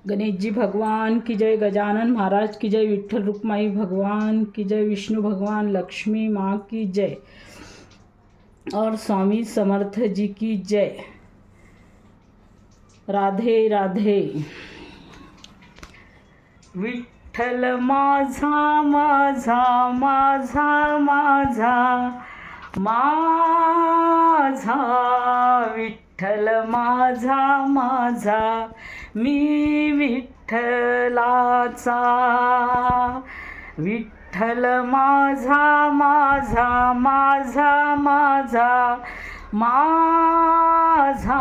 गणेश जी भगवान की जय, गजानन महाराज की जय, विठ्ठल रुक्माई भगवान की जय, विष्णु भगवान लक्ष्मी माँ की जय और स्वामी समर्थ जी की जय। राधे राधे। विठ्ठल माझा माझा माझा माझा माझा, विठ्ठल माझा माझा, मी विठ्ठलाचा। विठ्ठल माझा माझा माझा माझा माझा,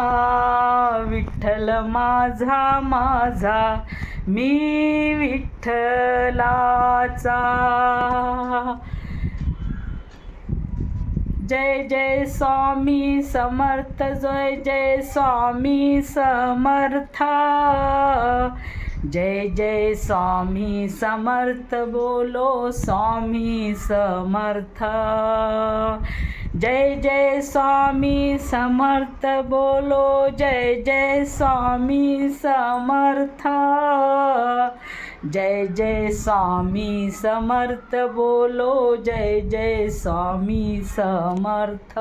विठ्ठल माझा माझा, मी विठ्ठलाचा। जय जय स्वामी समर्थ, जय जय स्वामी समर्थ, जय जय स्वामी समर्थ, बोलो स्वामी समर्थ। जय जय स्वामी समर्थ, बोलो जय जय स्वामी समर्थ। जय जय स्वामी समर्थ, बोलो जय जय स्वामी समर्थ।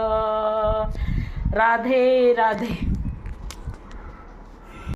राधे राधे।